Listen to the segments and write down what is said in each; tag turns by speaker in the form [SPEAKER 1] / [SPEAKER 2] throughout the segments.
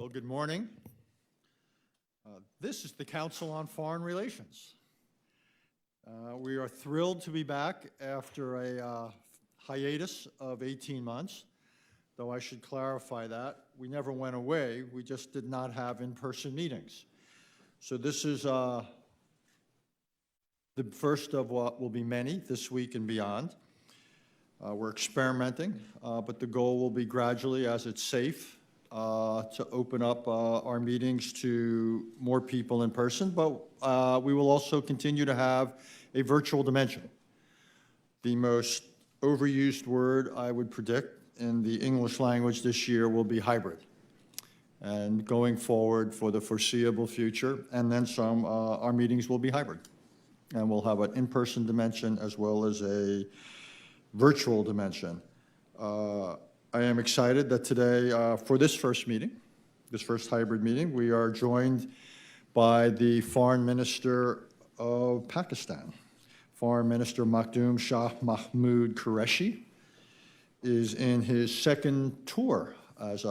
[SPEAKER 1] Well, good morning. This is the Council on Foreign Relations. We are thrilled to be back after a hiatus of 18 months, though I should clarify that. We never went away, we just did not have in-person meetings. So this is the first of what will be many this week and beyond. We're experimenting, but the goal will be gradually, as it's safe, to open up our meetings to more people in person, but we will also continue to have a virtual dimension. The most overused word I would predict in the English language this year will be hybrid. And going forward for the foreseeable future, and then some, our meetings will be hybrid. And we'll have an in-person dimension as well as a virtual dimension. I am excited that today, for this first meeting, this first hybrid meeting, we are joined by the Foreign Minister of Pakistan. Foreign Minister Makhdoom Shah Mahmood Qureshi is in his second tour as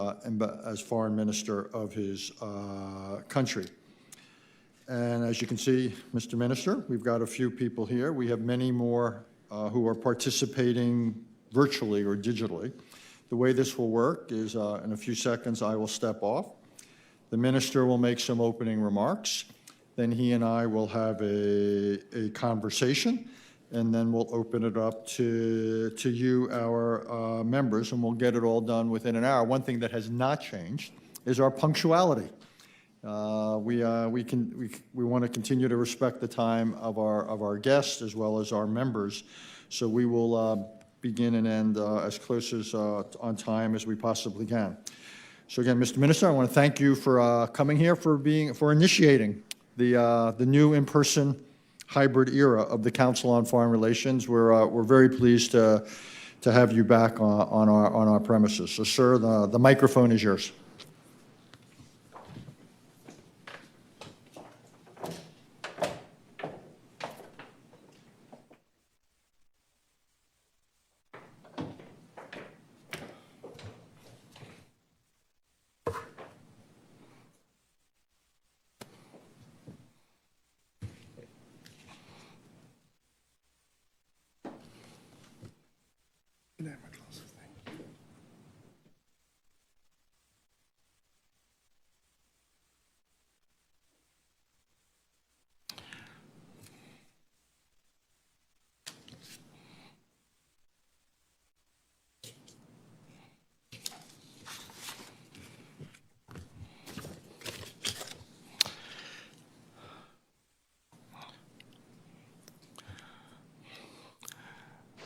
[SPEAKER 1] Foreign Minister of his country. And as you can see, Mr. Minister, we've got a few people here. We have many more who are participating virtually or digitally. The way this will work is in a few seconds I will step off. The minister will make some opening remarks. Then he and I will have a conversation, and then we'll open it up to you, our members, and we'll get it all done within an hour. One thing that has not changed is our punctuality. We want to continue to respect the time of our guests as well as our members, so we will begin and end as close as on time as we possibly can. So again, Mr. Minister, I want to thank you for coming here, for initiating the new in-person hybrid era of the Council on Foreign Relations. We're very pleased to have you back on our premises. So, sir, the microphone is yours.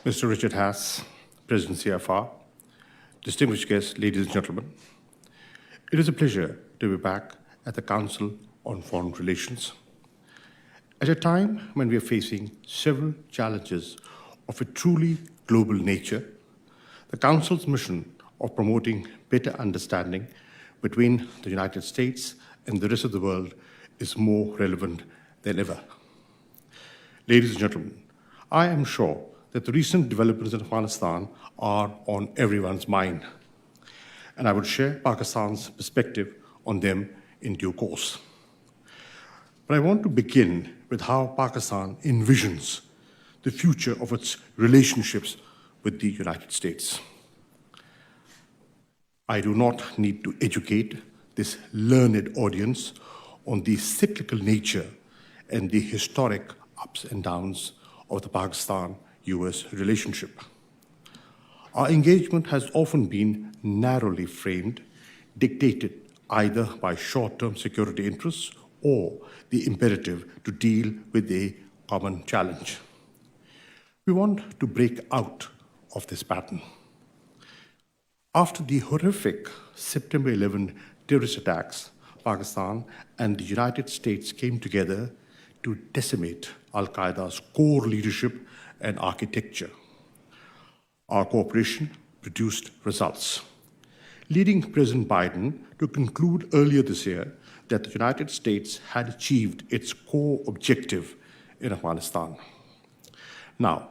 [SPEAKER 2] Mr. Richard Haass, President CFR, distinguished guests, ladies and gentlemen, it is a pleasure to be back at the Council on Foreign Relations. At a time when we are facing several challenges of a truly global nature, the Council's mission of promoting better understanding between the United States and the rest of the world is more relevant than ever. Ladies and gentlemen, I am sure that the recent developments in Afghanistan are on everyone's mind, and I would share Pakistan's perspective on them in due course. But I want to begin with how Pakistan envisions the future of its relationships with the United States. I do not need to educate this learned audience on the cyclical nature and the historic ups and downs of the Pakistan-U.S. relationship. Our engagement has often been narrowly framed, dictated either by short-term security interests or the imperative to deal with a common challenge. We want to break out of this pattern. After the horrific September 11 terrorist attacks, Pakistan and the United States came together to decimate Al-Qaeda's core leadership and architecture. Our cooperation produced results, leading President Biden to conclude earlier this year that the United States had achieved its core objective in Afghanistan. Now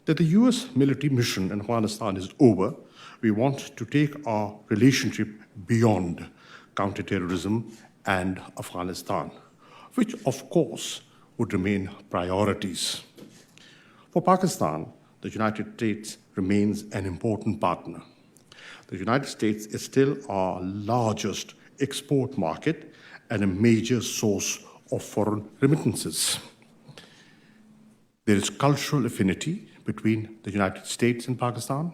[SPEAKER 2] that the U.S. military mission in Afghanistan is over, we want to take our relationship beyond counterterrorism, and Afghanistan, which of course would remain priorities. For Pakistan, the United States remains an important partner. The United States is still our largest export market and a major source of foreign remittances. There is cultural affinity between the United States and Pakistan,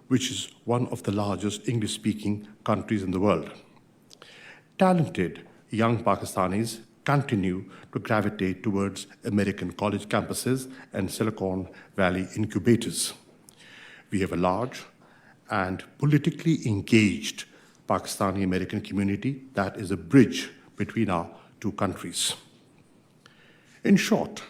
[SPEAKER 2] which is one of the largest English-speaking countries in the world. Talented young Pakistanis continue to gravitate towards American college campuses and Silicon Valley incubators. We have a large and politically engaged Pakistani-American community that is a bridge between our two countries. In short,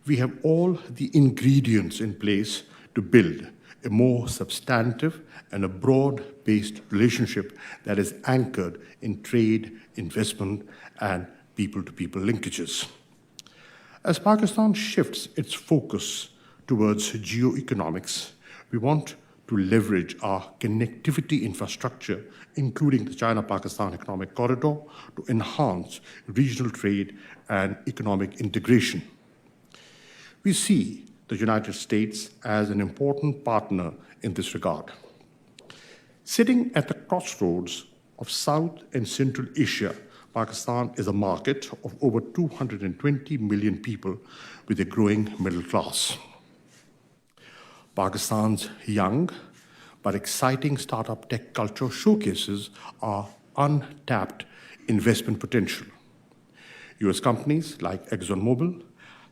[SPEAKER 2] we have all the ingredients in place to build a more substantive and a broad-based relationship that is anchored in trade, investment, and people-to-people linkages. As Pakistan shifts its focus towards geoeconomics, we want to leverage our connectivity infrastructure, including the China-Pakistan Economic Corridor, to enhance regional trade and economic integration. We see the United States as an important partner in this regard. Sitting at the crossroads of South and Central Asia, Pakistan is a market of over 220 million people with a growing middle class. Pakistan's young but exciting startup tech culture showcases our untapped investment potential. US companies like ExxonMobil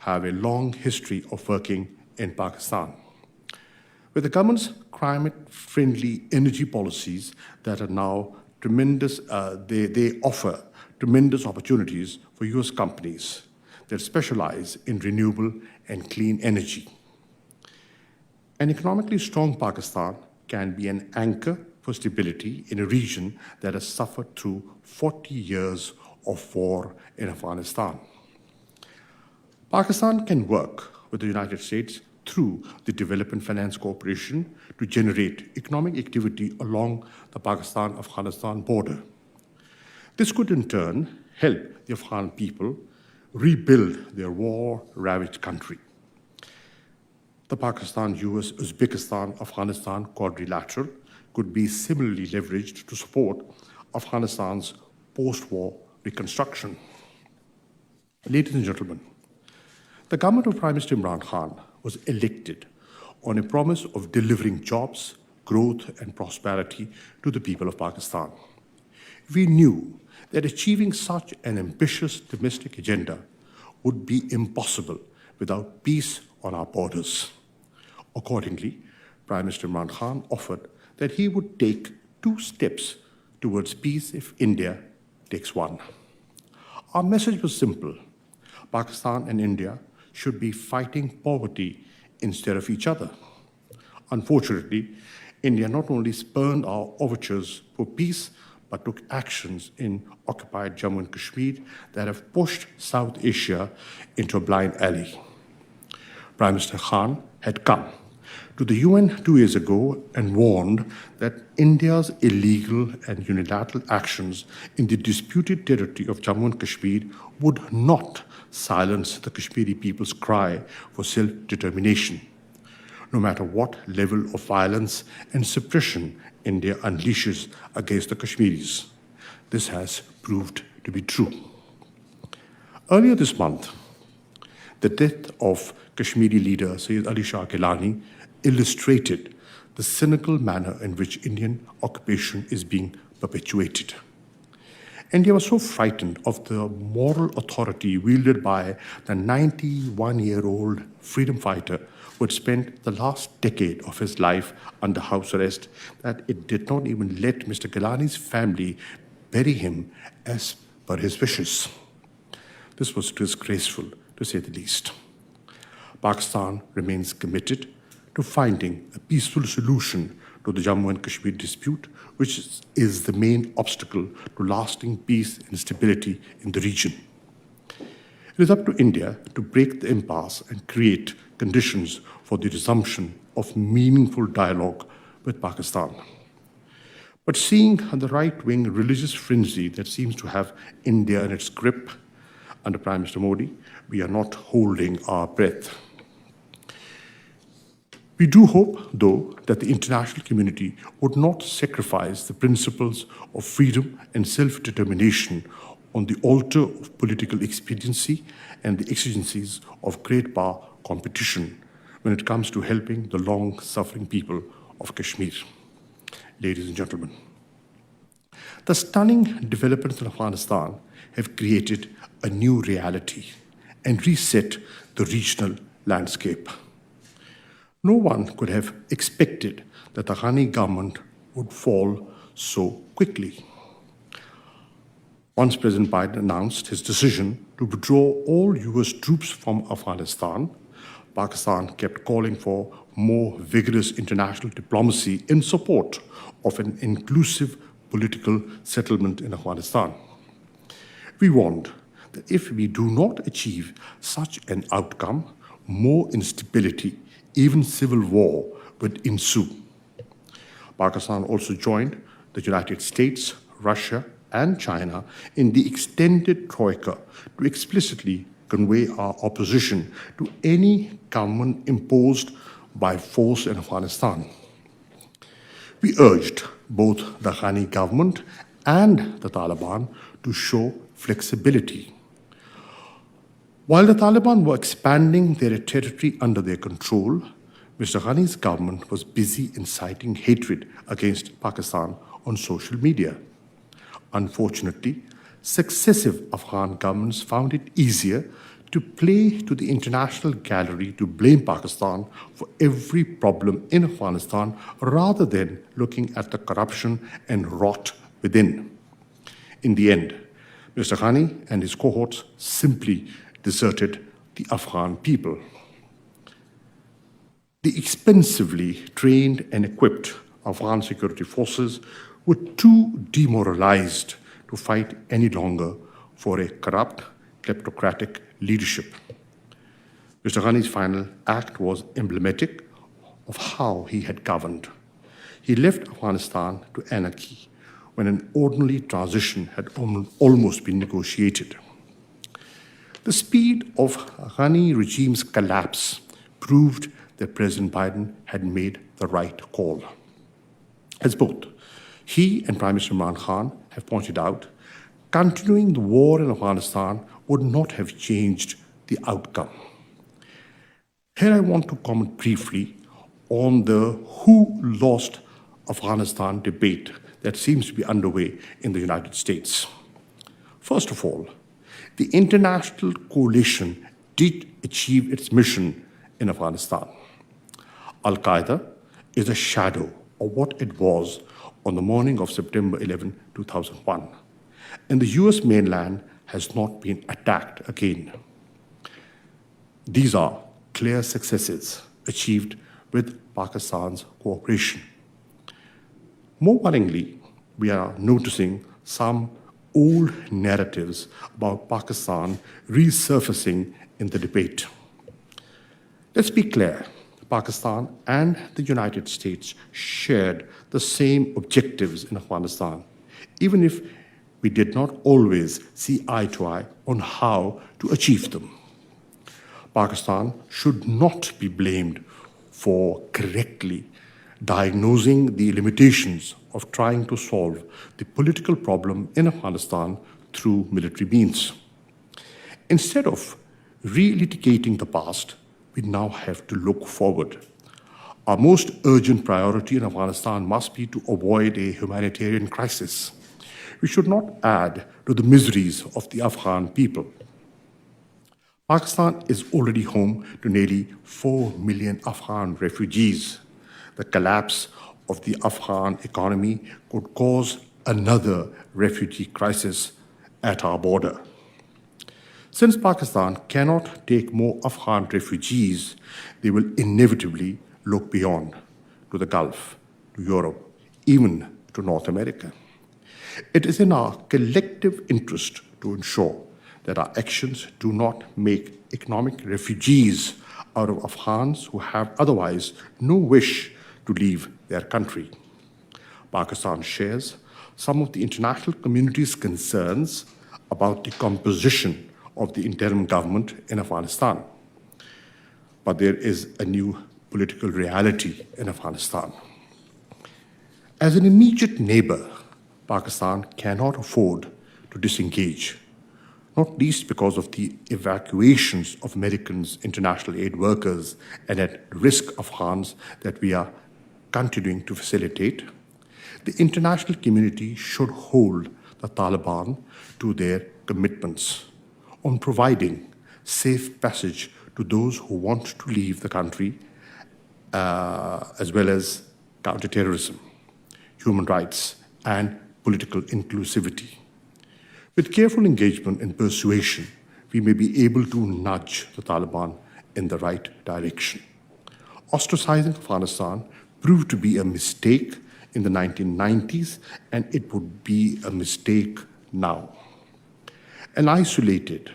[SPEAKER 2] have a long history of working in Pakistan. With the government's climate-friendly energy policies that are now tremendous, they offer tremendous opportunities for US companies that specialize in renewable and clean energy. An economically strong Pakistan can be an anchor for stability in a region that has suffered through 40 years of war in Afghanistan. Pakistan can work with the United States through the Development Finance Corporation to generate economic activity along the Pakistan-Afghanistan border. This could in turn help the Afghan people rebuild their war-ravaged country. The Pakistan-U.S. Uzbekistan-Afghanistan quadrilateral could be similarly leveraged to support Afghanistan's post-war reconstruction. Ladies and gentlemen, the government of Prime Minister Imran Khan was elected on a promise of delivering jobs, growth, and prosperity to the people of Pakistan. We knew that achieving such an ambitious domestic agenda would be impossible without peace on our borders. Accordingly, Prime Minister Imran Khan offered that he would take 2 steps towards peace if India takes 1. Our message was simple: Pakistan and India should be fighting poverty instead of each other. Unfortunately, India not only spurned our overtures for peace, but took actions in occupied Jammu and Kashmir that have pushed South Asia into a blind alley. Prime Minister Khan had come to the UN 2 years ago and warned that India's illegal and unilateral actions in the disputed territory of Jammu and Kashmir would not silence the Kashmiri people's cry for self-determination, no matter what level of violence and suppression India unleashes against the Kashmiris. This has proved to be true. Earlier this month, the death of Kashmiri leader Sayyid Ali Shah Gilani illustrated the cynical manner in which Indian occupation is being perpetuated. India was so frightened of the moral authority wielded by the 91-year-old freedom fighter who had spent the last decade of his life under house arrest that it did not even let Mr. Gilani's family bury him as per his wishes. This was disgraceful, to say the least. Pakistan remains committed to finding a peaceful solution to the Jammu and Kashmir dispute, which is the main obstacle to lasting peace and stability in the region. It is up to India to break the impasse and create conditions for the resumption of meaningful dialogue with Pakistan. But seeing the right-wing religious frenzy that seems to have India in its grip under Prime Minister Modi, we are not holding our breath. We do hope, though, that the international community would not sacrifice the principles of freedom and self-determination on the altar of political expediency and the exigencies of great power competition when it comes to helping the long-suffering people of Kashmir. Ladies and gentlemen, the stunning developments in Afghanistan have created a new reality and reset the regional landscape. No one could have expected that the Ghani government would fall so quickly. Once President Biden announced his decision to withdraw all US troops from Afghanistan, Pakistan kept calling for more vigorous international diplomacy in support of an inclusive political settlement in Afghanistan. We warned that if we do not achieve such an outcome, more instability, even civil war, would ensue. Pakistan also joined the United States, Russia, and China in the extended troika to explicitly convey our opposition to any government imposed by force in Afghanistan. We urged both the Ghani government and the Taliban to show flexibility. While the Taliban were expanding their territory under their control, Mr. Ghani's government was busy inciting hatred against Pakistan on social media. Unfortunately, successive Afghan governments found it easier to play to the international gallery to blame Pakistan for every problem in Afghanistan rather than looking at the corruption and rot within. In the end, Mr. Ghani and his cohorts simply deserted the Afghan people. The expensively trained and equipped Afghan security forces were too demoralized to fight any longer for a corrupt, kleptocratic leadership. Mr. Ghani's final act was emblematic of how he had governed. He left Afghanistan to anarchy when an orderly transition had almost been negotiated. The speed of Ghani regime's collapse proved that President Biden had made the right call. As both he and Prime Minister Imran Khan have pointed out, continuing the war in Afghanistan would not have changed the outcome. Here I want to comment briefly on the who lost Afghanistan debate that seems to be underway in the United States. First of all, the international coalition did achieve its mission in Afghanistan. Al-Qaeda is a shadow of what it was on the morning of September 11, 2001, and the US mainland has not been attacked again. These are clear successes achieved with Pakistan's cooperation. More worryingly, we are noticing some old narratives about Pakistan resurfacing in the debate. Let's be clear, Pakistan and the United States shared the same objectives in Afghanistan, even if we did not always see eye to eye on how to achieve them. Pakistan should not be blamed for correctly diagnosing the limitations of trying to solve the political problem in Afghanistan through military means. Instead of relitigating the past, we now have to look forward. Our most urgent priority in Afghanistan must be to avoid a humanitarian crisis. We should not add to the miseries of the Afghan people. Pakistan is already home to nearly 4 million Afghan refugees. The collapse of the Afghan economy could cause another refugee crisis at our border. Since Pakistan cannot take more Afghan refugees, they will inevitably look beyond to the Gulf, to Europe, even to North America. It is in our collective interest to ensure that our actions do not make economic refugees out of Afghans who have otherwise no wish to leave their country. Pakistan shares some of the international community's concerns about the composition of the interim government in Afghanistan. But there is a new political reality in Afghanistan. As an immediate neighbor, Pakistan cannot afford to disengage, not least because of the evacuations of Americans, international aid workers, and at risk of harms that we are continuing to facilitate. The international community should hold the Taliban to their commitments on providing safe passage to those who want to leave the country, as well as counterterrorism, human rights, and political inclusivity. With careful engagement and persuasion, we may be able to nudge the Taliban in the right direction. Ostracizing Afghanistan proved to be a mistake in the 1990s, and it would be a mistake now. An isolated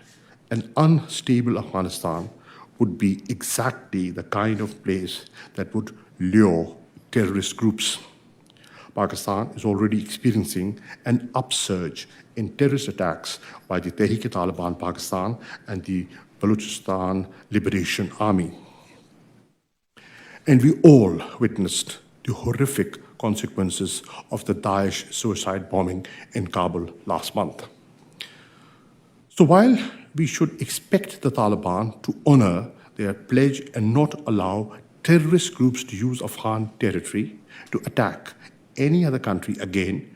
[SPEAKER 2] and unstable Afghanistan would be exactly the kind of place that would lure terrorist groups. Pakistan is already experiencing an upsurge in terrorist attacks by the Tehrik-e-Taliban Pakistan and the Balochistan Liberation Army. And we all witnessed the horrific consequences of the Daesh suicide bombing in Kabul last month. So while we should expect the Taliban to honor their pledge and not allow terrorist groups to use Afghan territory to attack any other country again,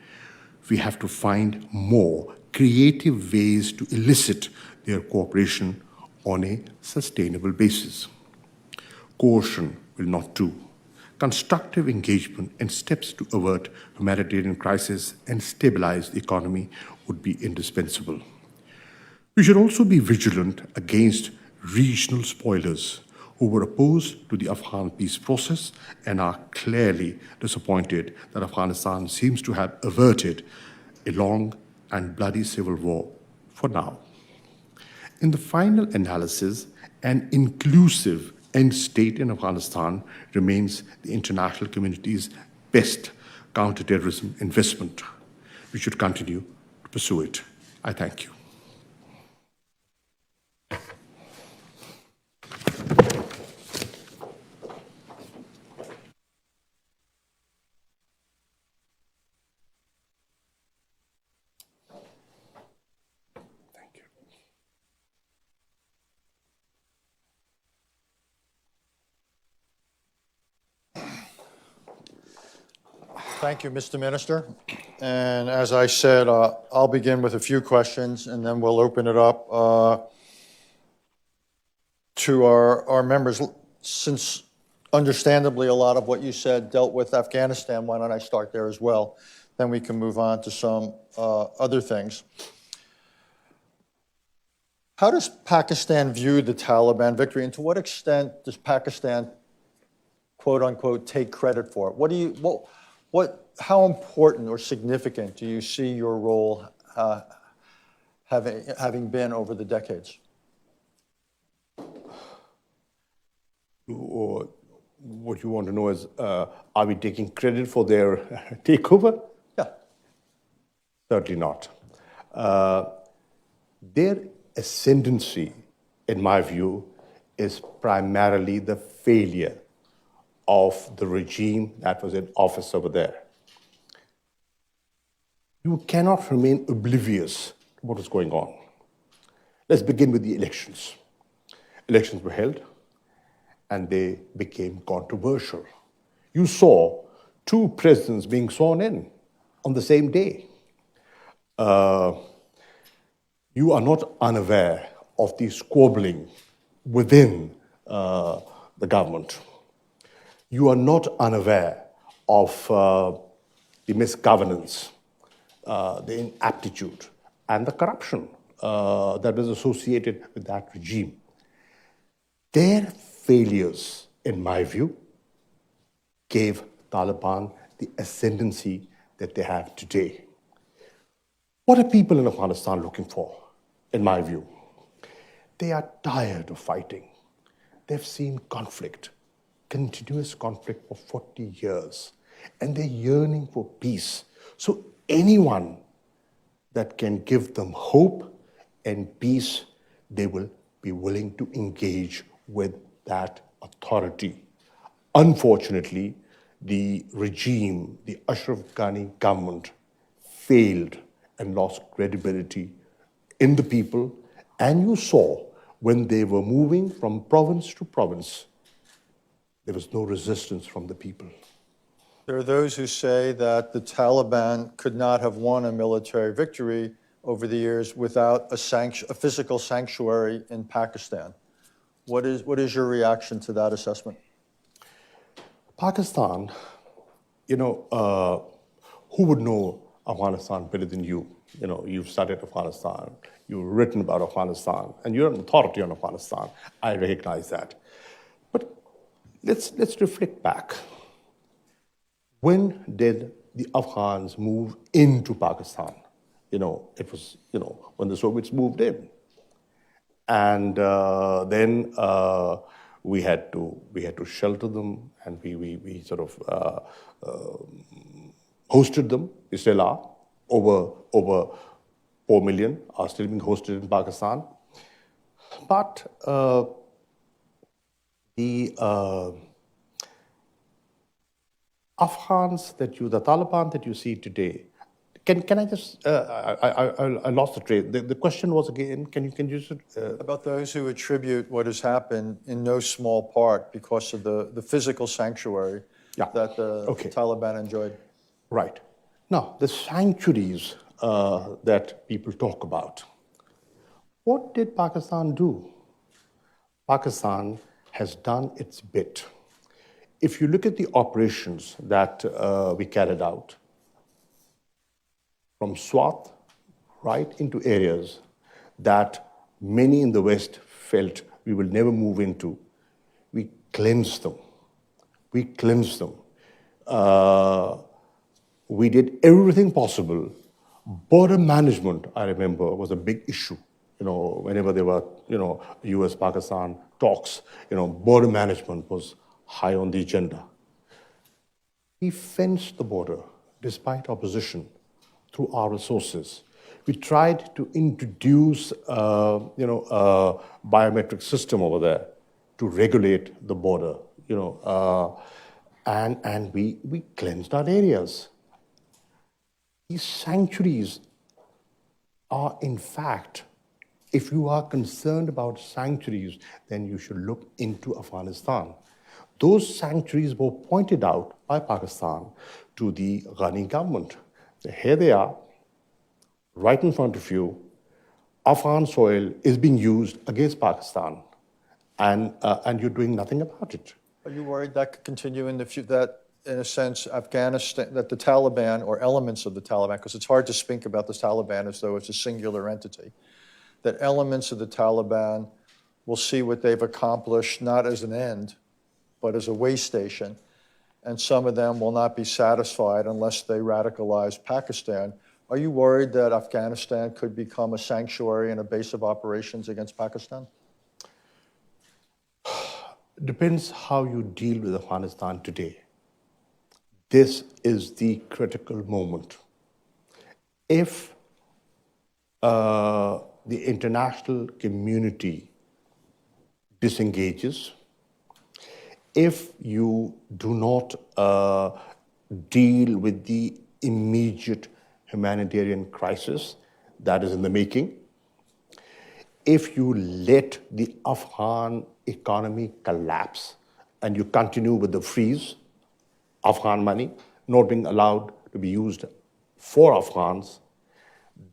[SPEAKER 2] we have to find more creative ways to elicit their cooperation on a sustainable basis. Coercion will not do. Constructive engagement and steps to avert humanitarian crisis and stabilize the economy would be indispensable. We should also be vigilant against regional spoilers who were opposed to the Afghan peace process and are clearly disappointed that Afghanistan seems to have averted a long and bloody civil war for now. In the final analysis, an inclusive end state in Afghanistan remains the international community's best counterterrorism investment. We should continue to pursue it. I thank you.
[SPEAKER 1] Thank you, Mr. Minister. And as I said, I'll begin with a few questions, and then we'll open it up to our members. Since understandably a lot of what you said dealt with Afghanistan, why don't I start there as well? Then we can move on to some other things. How does Pakistan view the Taliban victory, and to what extent does Pakistan, quote unquote, take credit for it? How important or significant do you see your role having been over the decades?
[SPEAKER 2] What you want to know is, are we taking credit for their takeover?
[SPEAKER 1] Yeah.
[SPEAKER 2] Certainly not. Their ascendancy, in my view, is primarily the failure of the regime that was in office over there. You cannot remain oblivious to what is going on. Let's begin with the elections. Elections were held, and they became controversial. You saw two presidents being sworn in on the same day. You are not unaware of the squabbling within the government. You are not unaware of the misgovernance, the inaptitude, and the corruption that was associated with that regime. Their failures, in my view, gave Taliban the ascendancy that they have today. What are people in Afghanistan looking for, in my view? They are tired of fighting. They've seen conflict, continuous conflict for 40 years. and they're yearning for peace. So anyone that can give them hope and peace, they will be willing to engage with that authority. Unfortunately, the regime, the Ashraf Ghani government, failed and lost credibility in the people. And you saw when they were moving from province to province, there was no resistance from the people.
[SPEAKER 1] There are those who say that the Taliban could not have won a military victory over the years without a physical sanctuary in Pakistan. What is your reaction to that assessment?
[SPEAKER 2] Pakistan, who would know Afghanistan better than you? You've studied Afghanistan, you've written about Afghanistan, and you're an authority on Afghanistan. I recognize that. But let's reflect back. When did the Afghans move into Pakistan? It was, when the Soviets moved in. And then we had to shelter them, and we sort of hosted them. We still are. Over 4 million are still being hosted in Pakistan. But the Afghans the Taliban that you see today, can I just, I lost the train. The question was again, can you just...
[SPEAKER 1] About those who attribute what has happened in no small part because of the physical sanctuary that the Taliban enjoyed.
[SPEAKER 2] Right. Now, the sanctuaries that people talk about, what did Pakistan do? Pakistan has done its bit. If you look at the operations that we carried out, from Swat right into areas that many in the West felt we will never move into, we cleansed them. We cleansed them. We did everything possible. Border management, I remember, was a big issue. Whenever there were, U.S.-Pakistan talks, border management was high on the agenda. We fenced the border despite opposition through our resources. We tried to introduce, a biometric system over there to regulate the border, and we cleansed our areas. These sanctuaries are, in fact, if you are concerned about sanctuaries, then you should look into Afghanistan. Those sanctuaries were pointed out by Pakistan to the Ghani government. Here they are, right in front of you. Afghan soil is being used against Pakistan, and you're doing nothing about it.
[SPEAKER 1] Are you worried that could continue in the future, that in a sense, Afghanistan, that the Taliban or elements of the Taliban, because it's hard to speak about the Taliban as though it's a singular entity, that elements of the Taliban will see what they've accomplished not as an end, but as a way station, and some of them will not be satisfied unless they radicalize Pakistan. Are you worried that Afghanistan could become a sanctuary and a base of operations against Pakistan?
[SPEAKER 2] Depends how you deal with Afghanistan today. This is the critical moment. If the international community disengages, if you do not deal with the immediate humanitarian crisis that is in the making, if you let the Afghan economy collapse and you continue with the freeze, Afghan money not being allowed to be used for Afghans,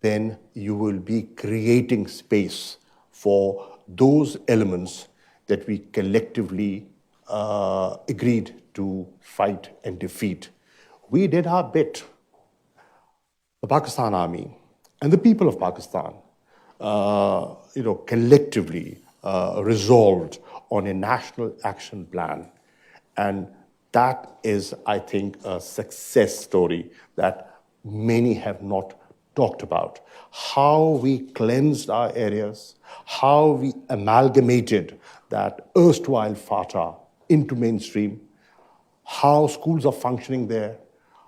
[SPEAKER 2] then you will be creating space for those elements that we collectively agreed to fight and defeat. We did our bit. The Pakistan Army and the people of Pakistan, collectively resolved on a national action plan. And that is, I think, a success story that many have not talked about. How we cleansed our areas, how we amalgamated that erstwhile Fatah into mainstream, how schools are functioning there,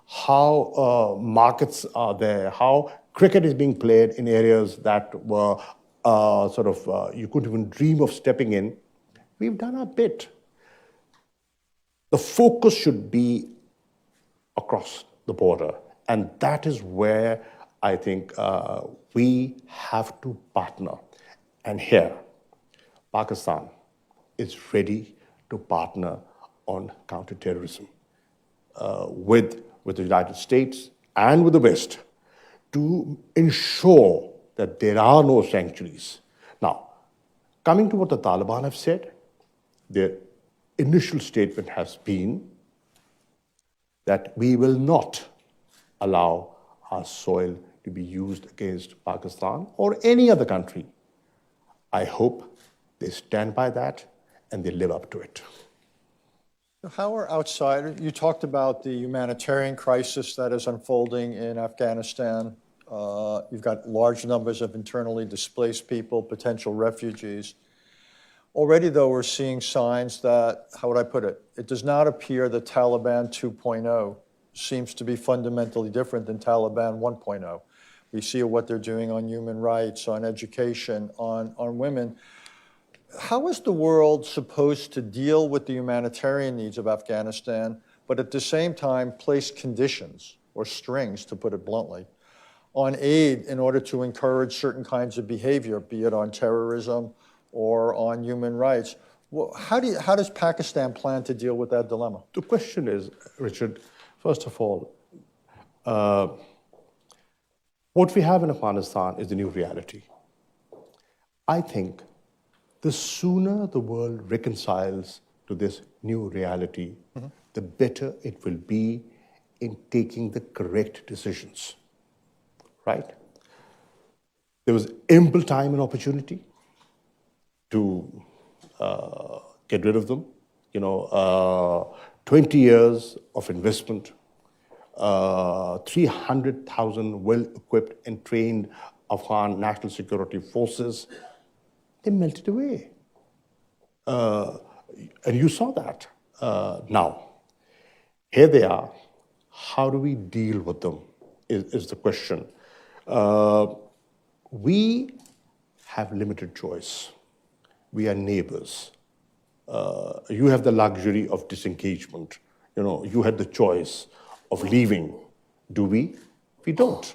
[SPEAKER 2] how markets are there, how cricket is being played in areas that were you couldn't even dream of stepping in. We've done our bit. The focus should be across the border, and that is where I think we have to partner. And here, Pakistan is ready to partner on counterterrorism with the United States and with the West to ensure that there are no sanctuaries. Now, coming to what the Taliban have said, their initial statement has been that we will not allow our soil to be used against Pakistan or any other country. I hope they stand by that and they live up to it.
[SPEAKER 1] How are outsiders, you talked about the humanitarian crisis that is unfolding in Afghanistan. You've got large numbers of internally displaced people, potential refugees. Already, though, we're seeing signs that, how would I put it? It does not appear that Taliban 2.0 seems to be fundamentally different than Taliban 1.0. We see what they're doing on human rights, on education, on women. How is the world supposed to deal with the humanitarian needs of Afghanistan, but at the same time place conditions, or strings, to put it bluntly, on aid in order to encourage certain kinds of behavior, be it on terrorism or on human rights? Well, how does Pakistan plan to deal with that dilemma?
[SPEAKER 2] The question is, Richard, first of all, what we have in Afghanistan is the new reality. I think the sooner the world reconciles to this new reality, the better it will be in taking the correct decisions, right? There was ample time and opportunity to get rid of them. 20 years of investment, 300,000 well-equipped and trained Afghan national security forces, they melted away. And you saw that. Now, here they are. How do we deal with them is the question. We have limited choice. We are neighbors. You have the luxury of disengagement. You had the choice of leaving. Do we? We don't.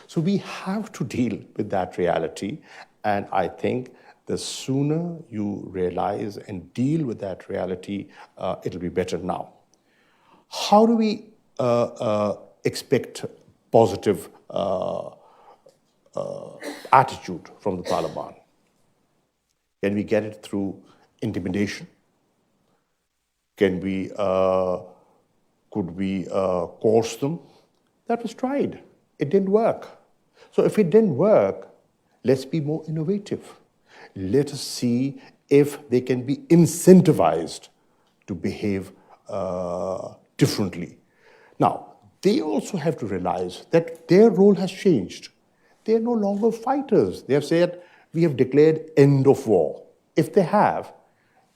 [SPEAKER 2] So we have to deal with that reality. And I think the sooner you realize and deal with that reality, it'll be better now. How do we expect positive attitude from the Taliban? Can we get it through intimidation? Could we coerce them? That was tried. It didn't work. So if it didn't work, let's be more innovative. Let us see if they can be incentivized to behave differently. Now, they also have to realize that their role has changed. They are no longer fighters. They have said, we have declared end of war. If they have,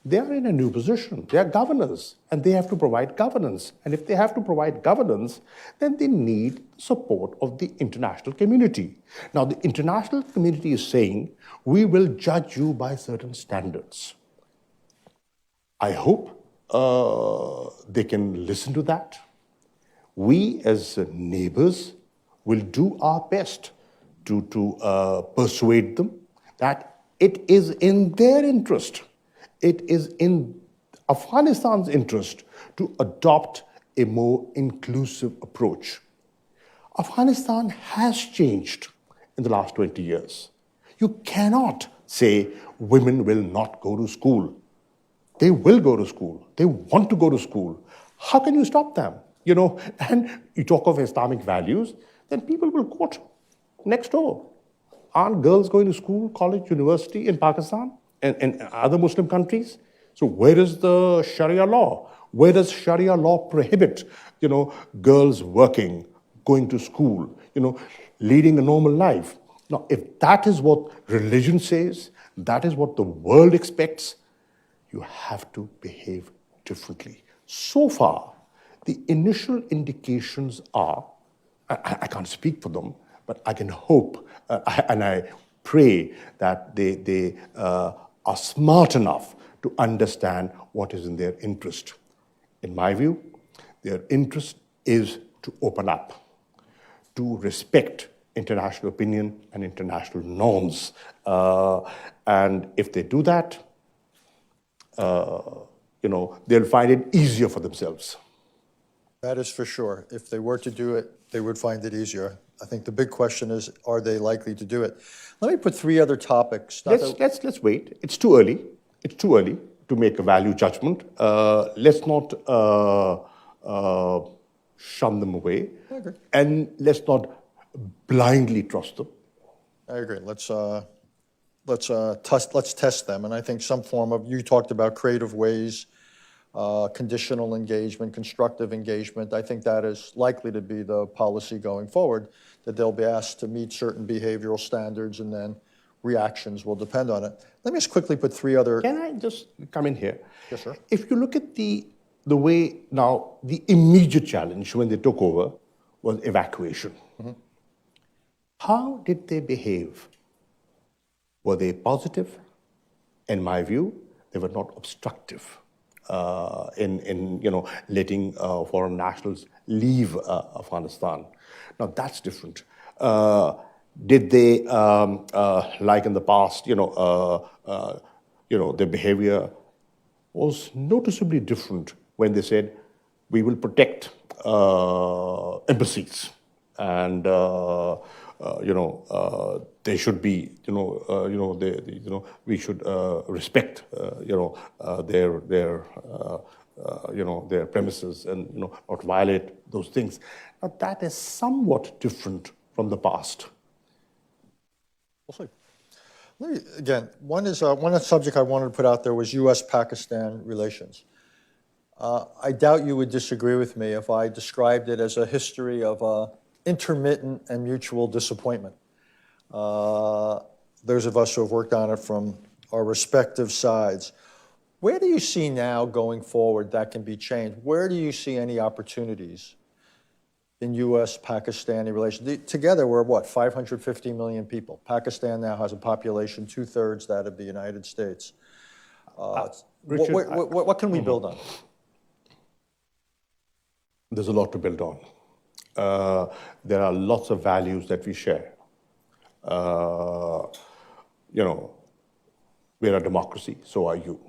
[SPEAKER 2] they are in a new position. They are governors, and they have to provide governance. And if they have to provide governance, then they need support of the international community. Now, the international community is saying, we will judge you by certain standards. I hope they can listen to that. We, as neighbors, will do our best to persuade them that it is in their interest, it is in Afghanistan's interest to adopt a more inclusive approach. Afghanistan has changed in the last 20 years. You cannot say women will not go to school. They will go to school. They want to go to school. How can you stop them? And you talk of Islamic values, then people will quote next door. Aren't girls going to school, college, university in Pakistan and other Muslim countries? So where is the Sharia law? Where does Sharia law prohibit, girls working, going to school, leading a normal life? Now, if that is what religion says, that is what the world expects, you have to behave differently. So far, The initial indications are, I can't speak for them, but I can hope and I pray that they are smart enough to understand what is in their interest. In my view, their interest is to open up, to respect international opinion and international norms. And if they do that, they'll find it easier for themselves.
[SPEAKER 1] That is for sure. If they were to do it, they would find it easier. I think the big question is, are they likely to do it? Let me put three other topics.
[SPEAKER 2] Let's wait. It's too early. It's too early to make a value judgment. Let's not shun them away.
[SPEAKER 1] I agree.
[SPEAKER 2] And let's not blindly trust them.
[SPEAKER 1] I agree. Let's test them. And I think some form of, you talked about creative ways, conditional engagement, constructive engagement. I think that is likely to be the policy going forward, that they'll be asked to meet certain behavioral standards and then reactions will depend on it. Let me just quickly put three other.
[SPEAKER 2] Can I just come in here?
[SPEAKER 1] Yes, sir.
[SPEAKER 2] If you look at the way now, the immediate challenge when they took over was evacuation. Mm-hmm. How did they behave? Were they positive? In my view, they were not obstructive in letting foreign nationals leave Afghanistan. Now that's different. Did they, like in the past, their behavior was noticeably different when they said, we will protect embassies and they should be, we should respect, their premises and not violate those things. Now that is somewhat different from the past.
[SPEAKER 1] We'll see. Again, one subject I wanted to put out there was U.S.-Pakistan relations. I doubt you would disagree with me if I described it as a history of intermittent and mutual disappointment. Those of us who have worked on it from our respective sides. Where do you see now going forward that can be changed? Where do you see any opportunities in U.S.-Pakistani relations? Together, we're what, 550 million people. Pakistan now has a population 2/3 that of the United States.
[SPEAKER 2] Richard,
[SPEAKER 1] what can we build on?
[SPEAKER 2] There's a lot to build on. There are lots of values that we share. We're a democracy, so are you.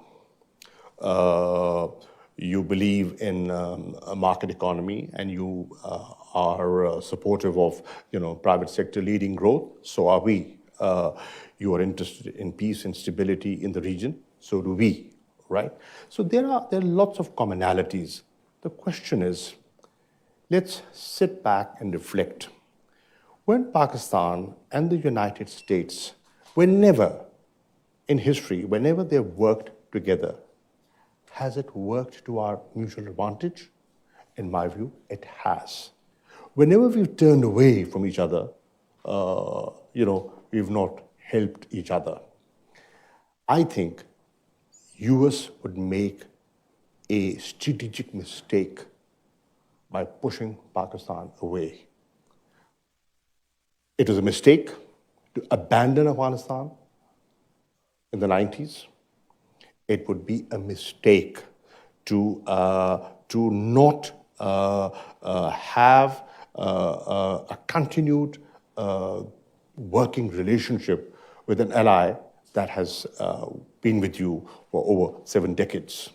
[SPEAKER 2] You believe in a market economy and you are supportive of private sector leading growth, so are we. You are interested in peace and stability in the region, so do we, right? So there are lots of commonalities. The question is, let's sit back and reflect. When Pakistan and the United States, whenever in history, whenever they've worked together, has it worked to our mutual advantage? In my view, it has. Whenever we've turned away from each other, we've not helped each other. I think US would make a strategic mistake by pushing Pakistan away. It was a mistake to abandon Afghanistan in the 90s. It would be a mistake to not have a continued working relationship with an ally that has been with you for over 7 decades.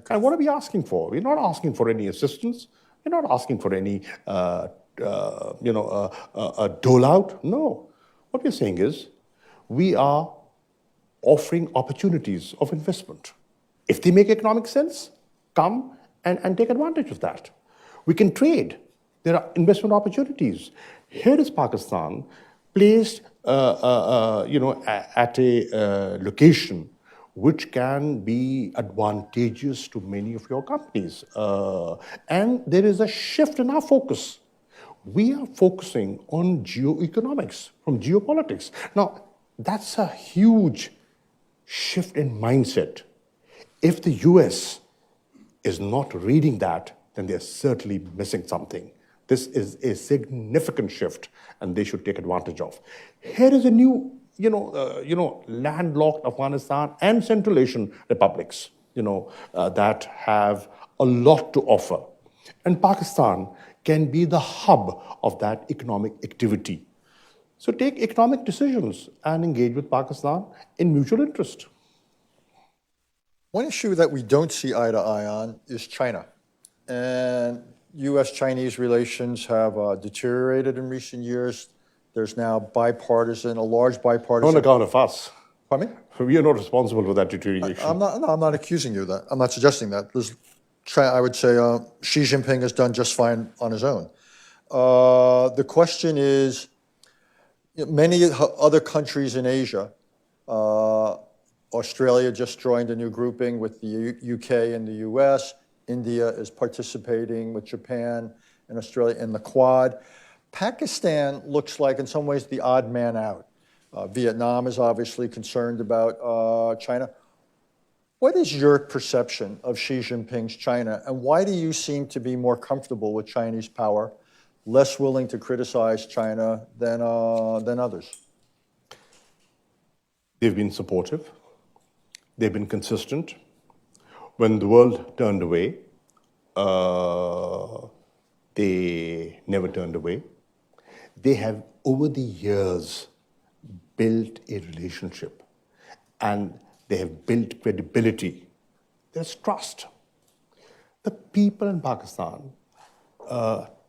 [SPEAKER 2] And what are we asking for? We're not asking for any assistance. We're not asking for any a dole out. No. What we're saying is we are offering opportunities of investment. If they make economic sense, come and take advantage of that. We can trade. There are investment opportunities. Here is Pakistan placed at a location which can be advantageous to many of your companies. And there is a shift in our focus. We are focusing on geoeconomics from geopolitics. Now, that's a huge shift in mindset. If the US is not reading that, then they're certainly missing something. This is a significant shift, and they should take advantage of. Here is a new, landlocked Afghanistan and Central Asian republics, that have a lot to offer. And Pakistan can be the hub of that economic activity. So take economic decisions and engage with Pakistan in mutual interest.
[SPEAKER 1] One issue that we don't see eye to eye on is China. And U.S.-Chinese relations have deteriorated in recent years. There's now a large bipartisan...
[SPEAKER 2] On account of us.
[SPEAKER 1] Pardon me?
[SPEAKER 2] We are not responsible for that deterioration.
[SPEAKER 1] I'm not accusing you of that. I'm not suggesting that. I would say Xi Jinping has done just fine on his own. The question is, many other countries in Asia, Australia just joined a new grouping with the UK and the US. India is participating with Japan and Australia in the Quad. Pakistan looks like, in some ways, the odd man out. Vietnam is obviously concerned about China. What is your perception of Xi Jinping's China, and why do you seem to be more comfortable with Chinese power, less willing to criticize China than others?
[SPEAKER 2] They've been supportive. They've been consistent. When the world turned away, they never turned away. They have, over the years, built a relationship, and they have built credibility. There's trust. The people in Pakistan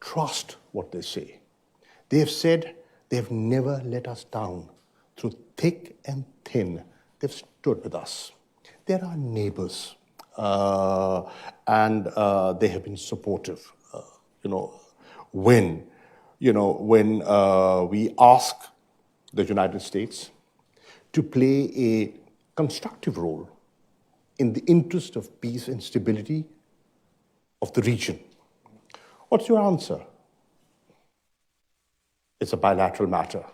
[SPEAKER 2] trust what they say. They have said they have never let us down. Through thick and thin, they've stood with us. They're our neighbors, and they have been supportive. When we ask the United States to play a constructive role in the interest of peace and stability of the region, what's your answer? It's a bilateral matter.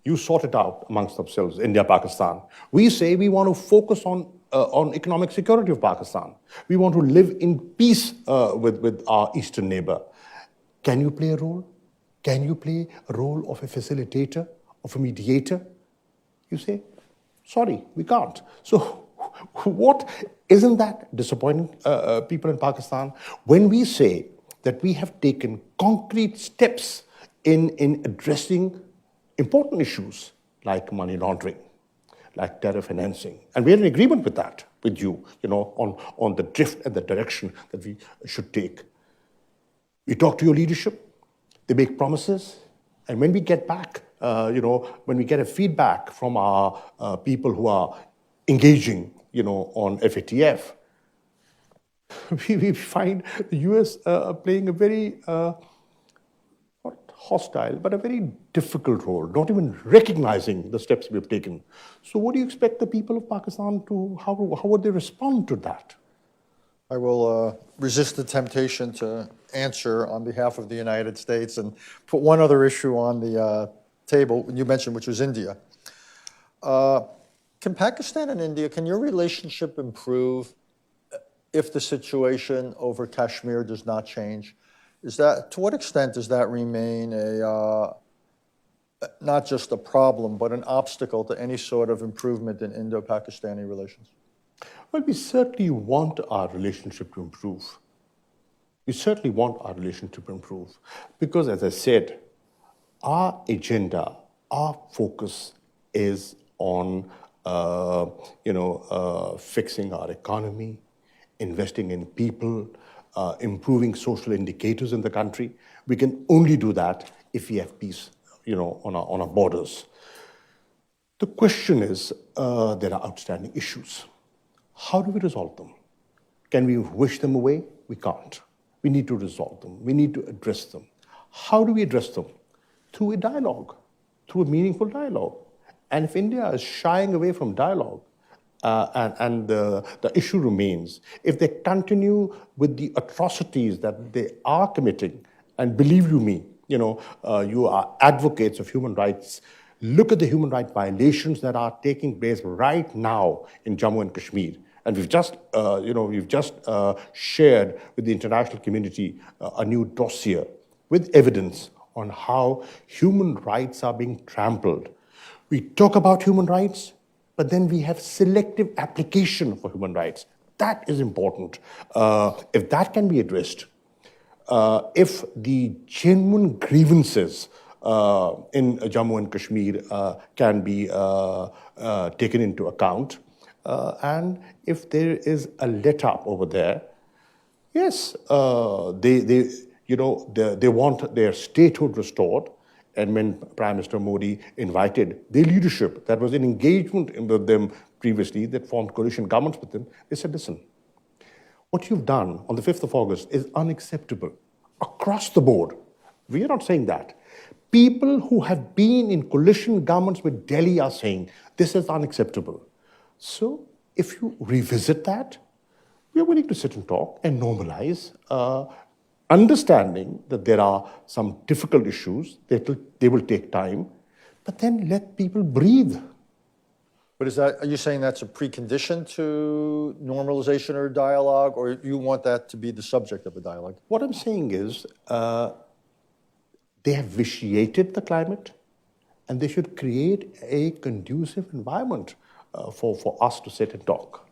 [SPEAKER 2] You sort it out amongst themselves, India, Pakistan. We say we want to focus on economic security of Pakistan. We want to live in peace with our eastern neighbor. Can you play a role? Can you play a role of a facilitator, of a mediator? You say, sorry, we can't. So isn't that disappointing, people in Pakistan? When we say that we have taken concrete steps in addressing important issues like money laundering, like terror financing, and we're in agreement with that, with you, on the drift and the direction that we should take. We talk to your leadership, they make promises, and when we get back, when we get a feedback from our people who are engaging, on FATF, we find the US playing a very, not hostile, but a very difficult role, not even recognizing the steps we have taken. So what do you expect the people of Pakistan to, how would they respond to that?
[SPEAKER 1] I will resist the temptation to answer on behalf of the United States and put one other issue on the table you mentioned, which was India. Can Pakistan and India, can your relationship improve if the situation over Kashmir does not change? To what extent does that remain not just a problem, but an obstacle to any sort of improvement in Indo-Pakistani relations?
[SPEAKER 2] Well, we certainly want our relationship to improve. We certainly want our relationship to improve because, as I said, our agenda, our focus is on, fixing our economy, investing in people, improving social indicators in the country. We can only do that if we have peace, on our borders. The question is, there are outstanding issues. How do we resolve them? Can we wish them away? We can't. We need to resolve them. We need to address them. How do we address them? Through a dialogue, through a meaningful dialogue. And if India is shying away from dialogue, and the issue remains, if they continue with the atrocities that they are committing, and believe you me, you are advocates of human rights, look at the human rights violations that are taking place right now in Jammu and Kashmir. And we've just shared with the international community a new dossier with evidence on how human rights are being trampled. We talk about human rights, but then we have selective application for human rights. That is important. If that can be addressed, if the genuine grievances in Jammu and Kashmir can be taken into account, and if there is a let-up over there, yes, they want their statehood restored. And when Prime Minister Modi invited their leadership, that was an engagement with them previously, that formed coalition governments with them, they said, listen, what you've done on the 5th of August is unacceptable across the board. We are not saying that. People who have been in coalition governments with Delhi are saying this is unacceptable. So if you revisit that, we are willing to sit and talk and normalize, understanding that there are some difficult issues, they will take time, but then let people breathe.
[SPEAKER 1] But are you saying that's a precondition to normalization or dialogue, or you want that to be the subject of a dialogue?
[SPEAKER 2] What I'm saying is they have vitiated the climate, and they should create a conducive environment for us to sit and talk.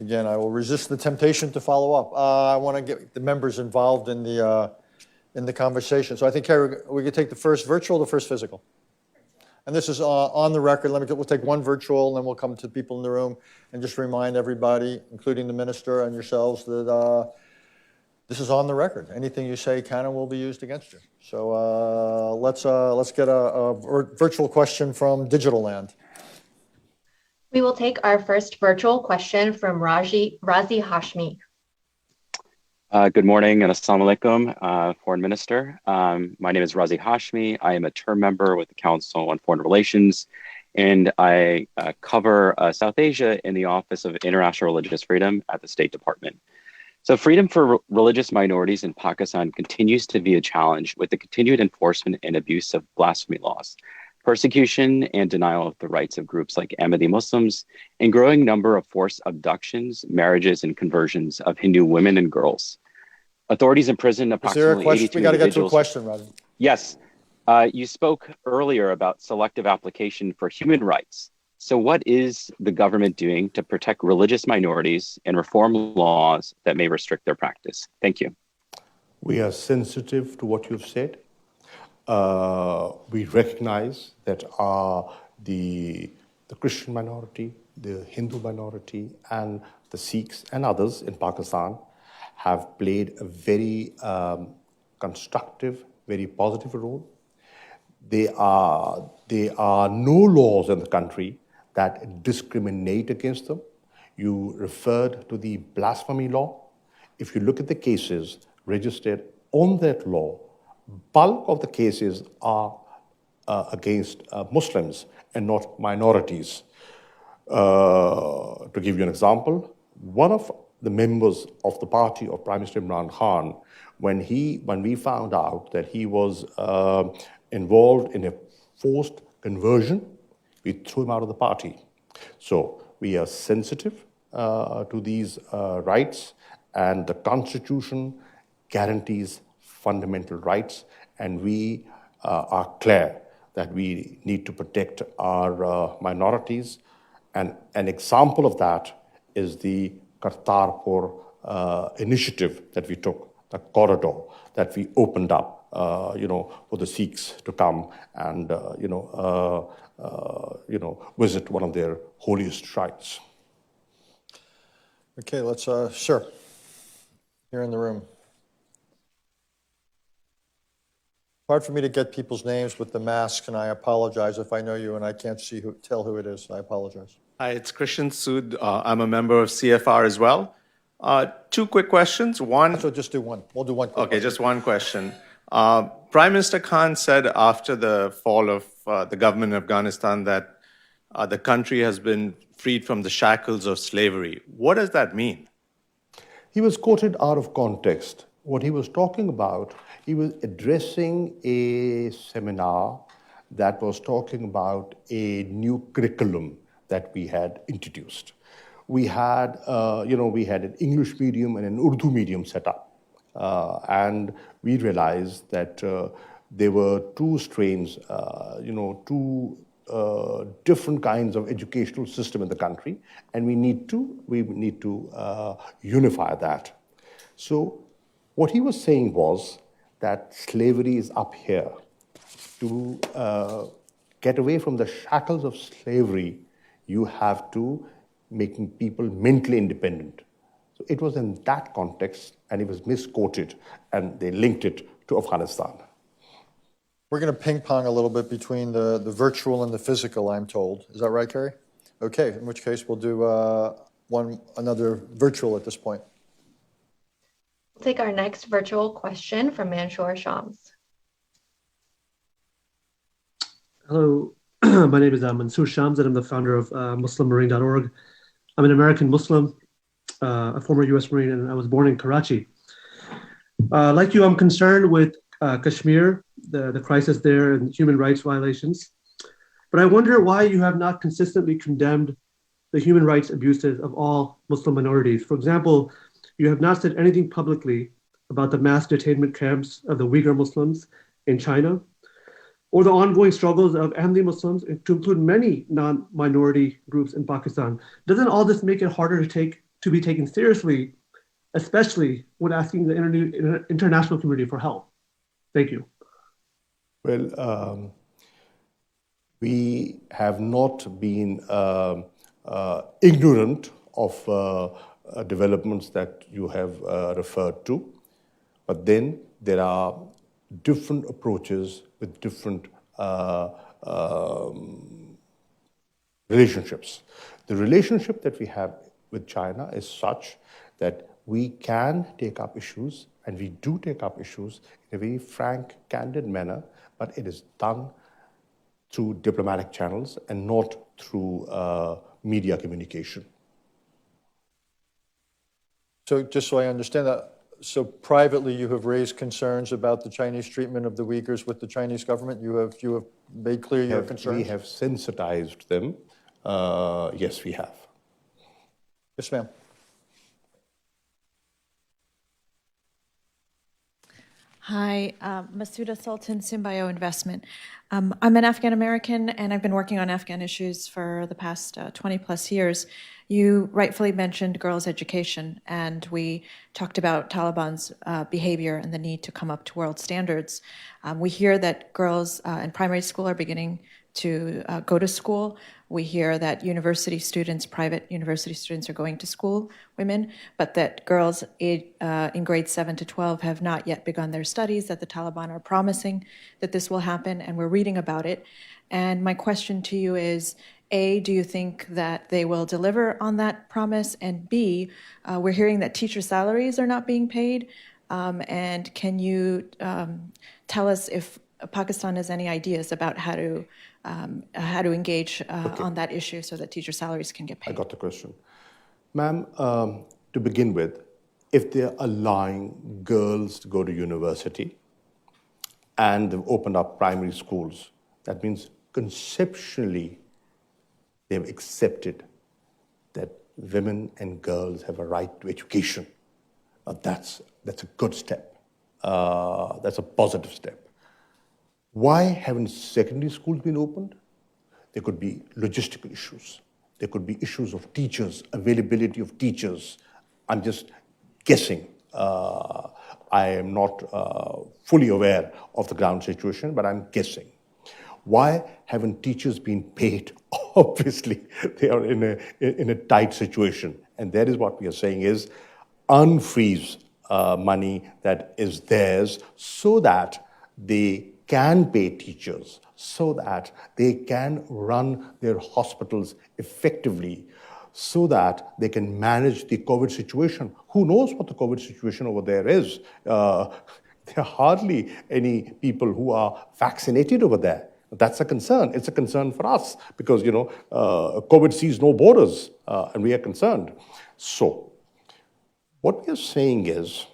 [SPEAKER 1] Again, I will resist the temptation to follow up. I want to get the members involved in the conversation. So I think, Carrie, we could take the first virtual, the first physical. And this is on the record. We'll take one virtual, and then we'll come to people in the room and just remind everybody, including the minister and yourselves, that this is on the record. Anything you say can and will be used against you. So let's get a virtual question from Digital Land.
[SPEAKER 3] We will take our first virtual question from Razi Hashmi.
[SPEAKER 4] Good morning and assalamu alaikum, Foreign Minister. My name is Razi Hashmi. I am a term member with the Council on Foreign Relations, and I cover South Asia in the Office of International Religious Freedom at the State Department. So freedom for religious minorities in Pakistan continues to be a challenge with the continued enforcement and abuse of blasphemy laws, persecution and denial of the rights of groups like Ahmadi Muslims, and growing number of forced abductions, marriages, and conversions of Hindu women and girls. Authorities imprisoned approximately 82 individuals.
[SPEAKER 1] We got to get to a question, Razi.
[SPEAKER 4] Yes. You spoke earlier about selective application for human rights. So what is the government doing to protect religious minorities and reform laws that may restrict their practice? Thank you.
[SPEAKER 2] We are sensitive to what you've said. We recognize that the Christian minority, the Hindu minority, and the Sikhs and others in Pakistan have played a very constructive, very positive role. There are no laws in the country that discriminate against them. You referred to the blasphemy law. If you look at the cases registered on that law, bulk of the cases are against Muslims and not minorities. To give you an example, one of the members of the party of Prime Minister Imran Khan, when we found out that he was involved in a forced conversion, we threw him out of the party. So we are sensitive to these rights, and the Constitution guarantees fundamental rights, and we are clear that we need to protect our minorities. And an example of that is the Kartarpur initiative that we took, the corridor that we opened up, for the Sikhs to come and, visit one of their holiest shrines.
[SPEAKER 1] Okay, let's, sir, here in the room. Hard for me to get people's names with the masks, and I apologize if I know you and I can't tell who it is. I apologize.
[SPEAKER 5] Hi, it's Christian Sood. I'm a member of CFR as well. Two quick questions. One.
[SPEAKER 1] So just do one. We'll do one.
[SPEAKER 5] Okay, just one question. Prime Minister Khan said after the fall of the government in Afghanistan that the country has been freed from the shackles of slavery. What does that mean?
[SPEAKER 2] He was quoted out of context. What he was talking about, he was addressing a seminar that was talking about a new curriculum that we had introduced. we had, we had an English medium and an Urdu medium set up. And we realized that there were two strains, two different kinds of educational system in the country, and we need to unify that. So what he was saying was that slavery is up here. To get away from the shackles of slavery, you have to making people mentally independent. So it was in that context, and it was misquoted, and they linked it to Afghanistan.
[SPEAKER 1] We're going to ping pong a little bit between the virtual and the physical, I'm told. Is that right, Carrie? Okay, in which case we'll do another virtual at this point.
[SPEAKER 3] We'll take our next virtual question from Mansoor Shams.
[SPEAKER 6] Hello, my name is Mansoor Shams, and I'm the founder of MuslimMarine.org. I'm an American Muslim, a former U.S. Marine, and I was born in Karachi. Like you, I'm concerned with Kashmir, the crisis there and human rights violations. But I wonder why you have not consistently condemned the human rights abuses of all Muslim minorities. For example, you have not said anything publicly about the mass detainment camps of the Uyghur Muslims in China, or the ongoing struggles of Ahmadi Muslims, to include many non-minority groups in Pakistan. Doesn't all this make it harder to be taken seriously, especially when asking the international community for help? Thank you.
[SPEAKER 2] Well, we have not been ignorant of developments that you have referred to, but then there are different approaches with different relationships. The relationship that we have with China is such that we can take up issues, and we do take up issues in a very frank, candid manner, but it is done through diplomatic channels and not through media communication.
[SPEAKER 1] So just so I understand that, so privately you have raised concerns about the Chinese treatment of the Uyghurs with the Chinese government? You have made clear your concerns?
[SPEAKER 2] We have sensitized them. Yes, we have.
[SPEAKER 1] Yes, ma'am.
[SPEAKER 7] Hi, Masuda Sultan, Symbio Investment. I'm an Afghan American, and I've been working on Afghan issues for the past 20 plus years. You rightfully mentioned girls' education, and we talked about Taliban's behavior and the need to come up to world standards. We hear that girls in primary school are beginning to go to school. We hear that university students, private university students, are going to school, women, but that girls in grades 7 to 12 have not yet begun their studies, that the Taliban are promising that this will happen, and we're reading about it. And my question to you is, A, do you think that they will deliver on that promise? And B, we're hearing that teacher salaries are not being paid. And can you tell us if Pakistan has any ideas about how to engage on that issue so that teacher salaries can get paid?
[SPEAKER 2] I got the question. Ma'am, to begin with, if they're allowing girls to go to university and they've opened up primary schools, that means conceptually they've accepted that women and girls have a right to education. That's a good step. That's a positive step. Why haven't secondary schools been opened? There could be logistical issues. There could be issues of teachers, availability of teachers. I'm just guessing. I am not fully aware of the ground situation, but I'm guessing. Why haven't teachers been paid? Obviously, they are in a tight situation. And that is what we are saying is unfreeze money that is theirs so that they can pay teachers, so that they can run their hospitals effectively, so that they can manage the COVID situation. Who knows what the COVID situation over there is? There are hardly any people who are vaccinated over there. That's a concern. It's a concern for us because, COVID sees no borders, and we are concerned. So what we are saying is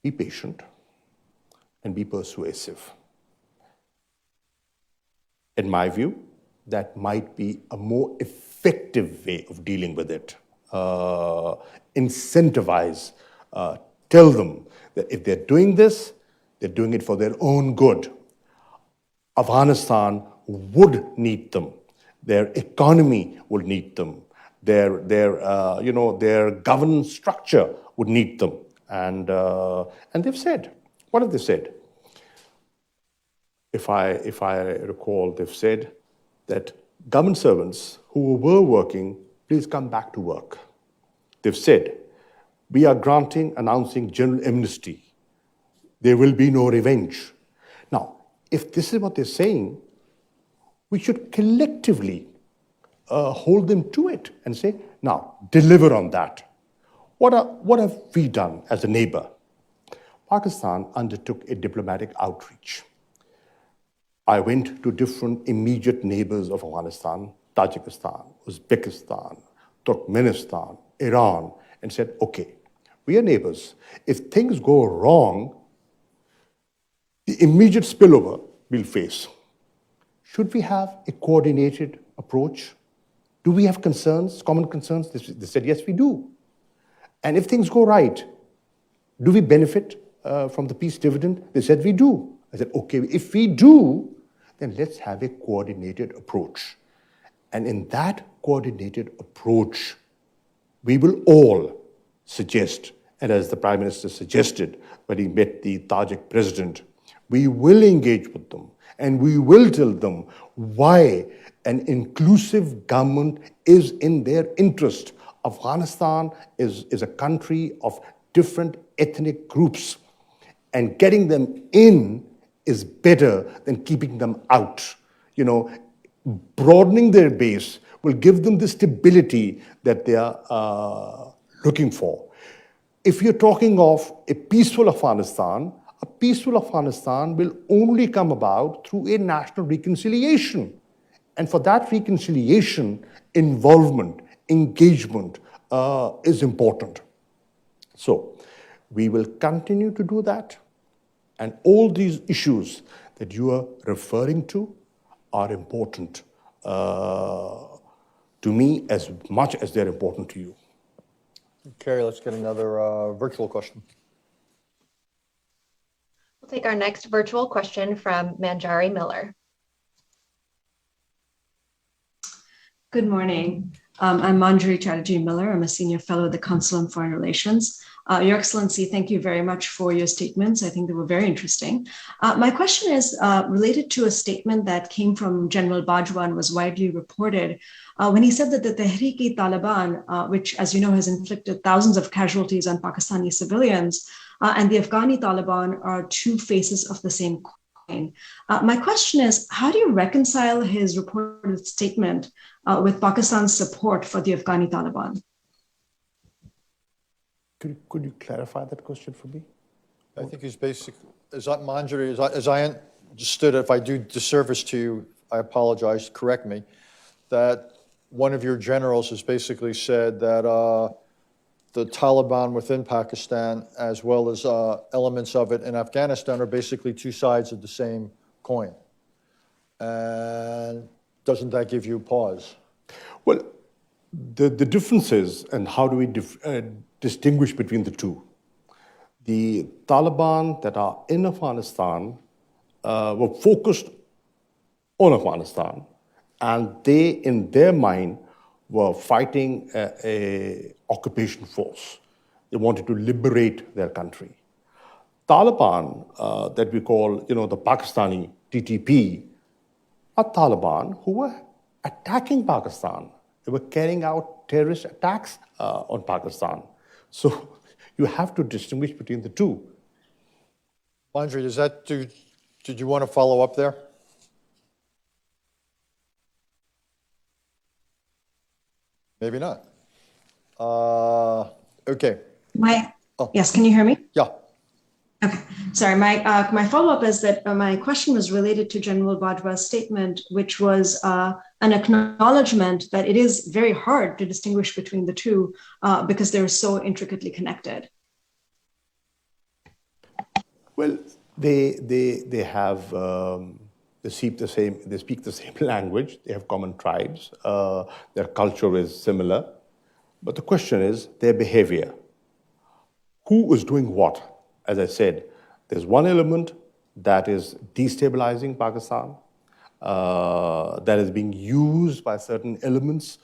[SPEAKER 2] be patient and be persuasive. In my view, that might be a more effective way of dealing with it. Incentivize, tell them that if they're doing this, they're doing it for their own good. Afghanistan would need them. Their economy would need them. Their governance structure would need them. And they've said, what have they said? If I recall, they've said that government servants who were working, please come back to work. They've said, we are announcing general amnesty. There will be no revenge. Now, if this is what they're saying, we should collectively hold them to it and say, now, deliver on that. What have we done as a neighbor? Pakistan undertook a diplomatic outreach. I went to different immediate neighbors of Afghanistan, Tajikistan, Uzbekistan, Turkmenistan, Iran, and said, okay, we are neighbors. If things go wrong, the immediate spillover we'll face. Should we have a coordinated approach? Do we have concerns, common concerns? They said, yes, we do. And if things go right, do we benefit from the peace dividend? They said, we do. I said, okay, if we do, then let's have a coordinated approach. And in that coordinated approach, we will all suggest, and as the Prime Minister suggested when he met the Tajik president, we will engage with them and we will tell them why an inclusive government is in their interest. Afghanistan is a country of different ethnic groups, and getting them in is better than keeping them out. Broadening their base will give them the stability that they are looking for. If you're talking of a peaceful Afghanistan will only come about through a national reconciliation. And for that reconciliation, involvement, engagement is important. So we will continue to do that. And all these issues that you are referring to are important to me as much as they're important to you.
[SPEAKER 1] Carrie, let's get another virtual question.
[SPEAKER 3] We'll take our next virtual question from Manjari Miller.
[SPEAKER 8] Good morning. I'm Manjari Chatterjee Miller. I'm a senior fellow at the Council on Foreign Relations. Your Excellency, thank you very much for your statements. I think they were very interesting. My question is related to a statement that came from General Bajwa and was widely reported when he said that the Tehreek-e-Taliban, which, as you know, has inflicted thousands of casualties on Pakistani civilians, and the Afghani Taliban are two faces of the same coin. My question is, how do you reconcile his reported statement with Pakistan's support for the Afghani Taliban?
[SPEAKER 2] Could you clarify that question for me?
[SPEAKER 1] I think he's Manjari, as I understood, if I do disservice to you, I apologize, correct me, that one of your generals has basically said that the Taliban within Pakistan, as well as elements of it in Afghanistan, are basically two sides of the same coin. And doesn't that give you pause?
[SPEAKER 2] Well, the differences and how do we distinguish between the two? The Taliban that are in Afghanistan were focused on Afghanistan, and they, in their mind, were fighting a occupation force. They wanted to liberate their country. Taliban, that we call, the Pakistani TTP, are Taliban who were attacking Pakistan. They were carrying out terrorist attacks on Pakistan. So you have to distinguish between the two.
[SPEAKER 1] Manjari, did you want to follow up there? Maybe not. Okay.
[SPEAKER 8] Yes, can you hear me?
[SPEAKER 1] Yeah.
[SPEAKER 8] Okay, sorry. My follow-up is that my question was related to General Bajwa's statement, which was an acknowledgement that it is very hard to distinguish between the two because they're so intricately connected.
[SPEAKER 2] Well, they have They speak the same language. They have common tribes. Their culture is similar. But the question is their behavior. Who is doing what? As I said, there's one element that is destabilizing Pakistan, that is being used by certain elements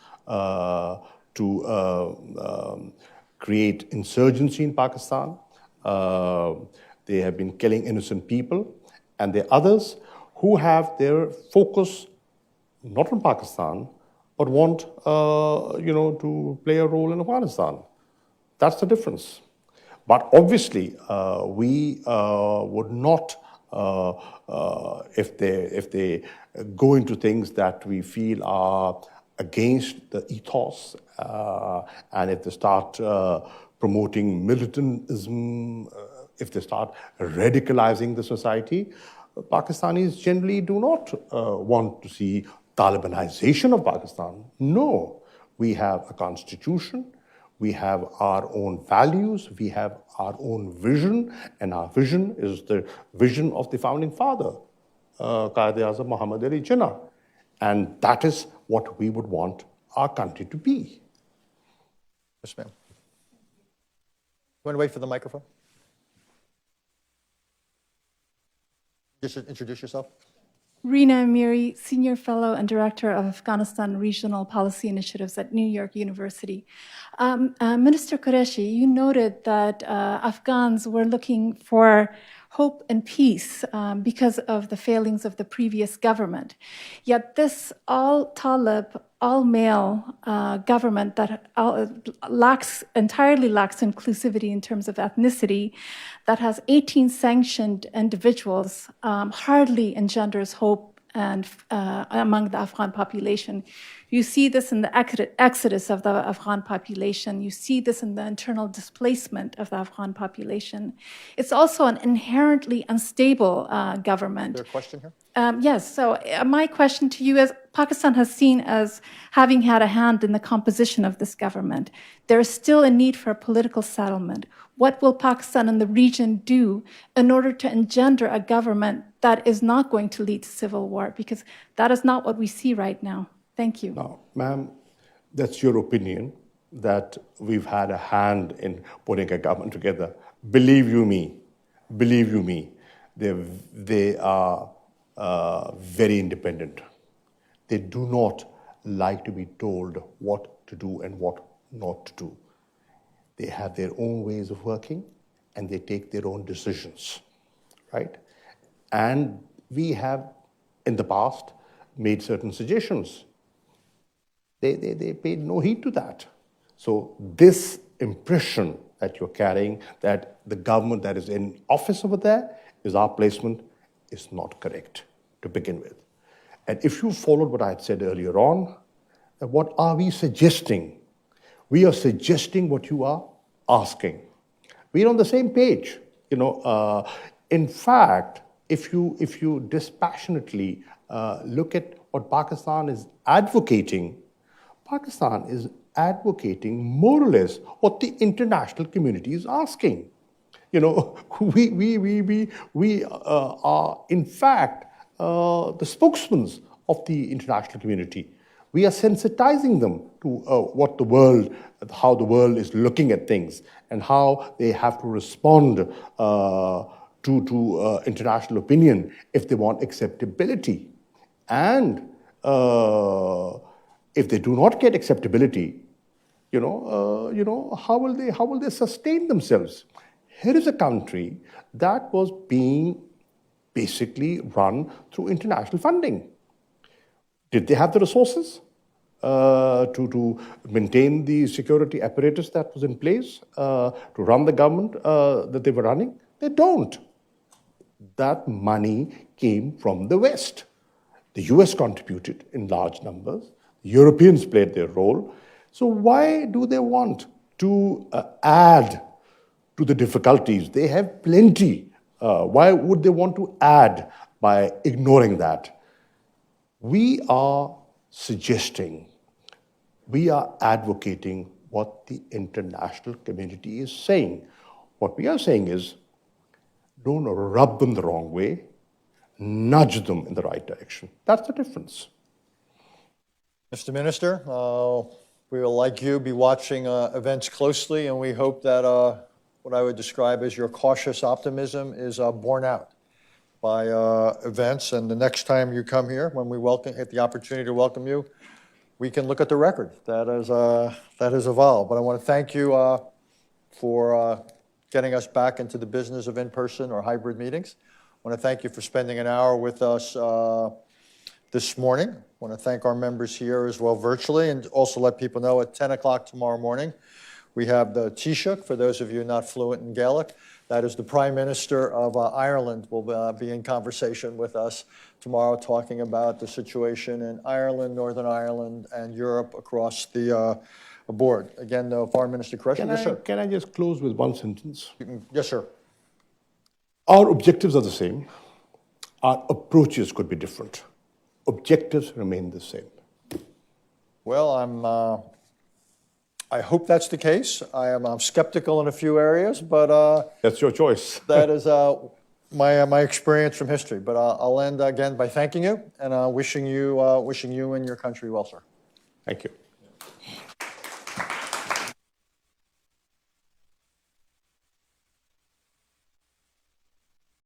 [SPEAKER 2] to create insurgency in Pakistan. They have been killing innocent people. And there are others who have their focus not on Pakistan, but want to play a role in Afghanistan. That's the difference. But obviously, we would not, if they go into things that we feel are against the ethos, and if they start promoting militantism, if they start radicalizing the society, Pakistanis generally do not want to see Talibanization of Pakistan. No, we have a constitution. We have our own values, we have our own vision, and our vision is the vision of the founding father, Quaid-e-Azam Muhammad Ali Jinnah. And that is what we would want our country to be.
[SPEAKER 1] Yes, ma'am. You want to wait for the microphone? Just introduce yourself.
[SPEAKER 9] Reena Amiri, Senior Fellow and Director of Afghanistan Regional Policy Initiatives at New York University. Minister Qureshi, you noted that Afghans were looking for hope and peace because of the failings of the previous government. Yet this all-Talib, all-male government that entirely lacks inclusivity in terms of ethnicity, that has 18 sanctioned individuals, hardly engenders hope and among the Afghan population. You see this in the exodus of the Afghan population. You see this in the internal displacement of the Afghan population. It's also an inherently unstable government.
[SPEAKER 1] Is there a question here?
[SPEAKER 9] Yes, so my question to you is, Pakistan has seen as having had a hand in the composition of this government. There is still a need for a political settlement. What will Pakistan and the region do in order to engender a government that is not going to lead to civil war? Because that is not what we see right now. Thank you.
[SPEAKER 2] Now, ma'am, that's your opinion, that we've had a hand in putting a government together. Believe you me, they are very independent. They do not like to be told what to do and what not to do. They have their own ways of working and they take their own decisions, right? And we have, in the past, made certain suggestions. They paid no heed to that. So this impression that you're carrying, that the government that is in office over there is our placement, is not correct to begin with. And if you followed what I had said earlier on, what are we suggesting? We are suggesting what you are asking. We're on the same page. In fact, if you dispassionately look at what Pakistan is advocating more or less what the international community is asking. We are in fact the spokesmen of the international community. We are sensitizing them to how the world is looking at things and how they have to respond to international opinion if they want acceptability. And if they do not get acceptability, how will they sustain themselves? Here is a country that was being basically run through international funding. Did they have the resources to maintain the security apparatus that was in place, to run the government that they were running? They don't. That money came from the West. The US contributed in large numbers. The Europeans played their role. So why do they want to add to the difficulties? They have plenty. Why would they want to add by ignoring that? We are suggesting, we are advocating what the international community is saying. What we are saying is, don't rub them the wrong way. nudge them in the right direction. That's the difference.
[SPEAKER 1] Mr. Minister, we will, like you, be watching events closely, and we hope that what I would describe as your cautious optimism is borne out by events. And the next time you come here, when we get the opportunity to welcome you, we can look at the record that has evolved. But I want to thank you for getting us back into the business of in-person or hybrid meetings. I want to thank you for spending an hour with us this morning. I want to thank our members here as well virtually, and also let people know at 10 o'clock tomorrow morning, we have the Taoiseach, for those of you not fluent in Gaelic. That is the Prime Minister of Ireland will be in conversation with us tomorrow, talking about the situation in Ireland, Northern Ireland, and Europe across the board. Again, Foreign Minister Qureshi. Yes, sir.
[SPEAKER 2] Can I just close with one sentence?
[SPEAKER 1] Yes, sir.
[SPEAKER 2] Our objectives are the same. Our approaches could be different. Objectives remain the same.
[SPEAKER 1] Well, I hope that's the case. I'm skeptical in a few areas, but
[SPEAKER 2] that's your choice.
[SPEAKER 1] That is my experience from history. But I'll end again by thanking you and wishing you and your country well, sir.
[SPEAKER 2] Thank you.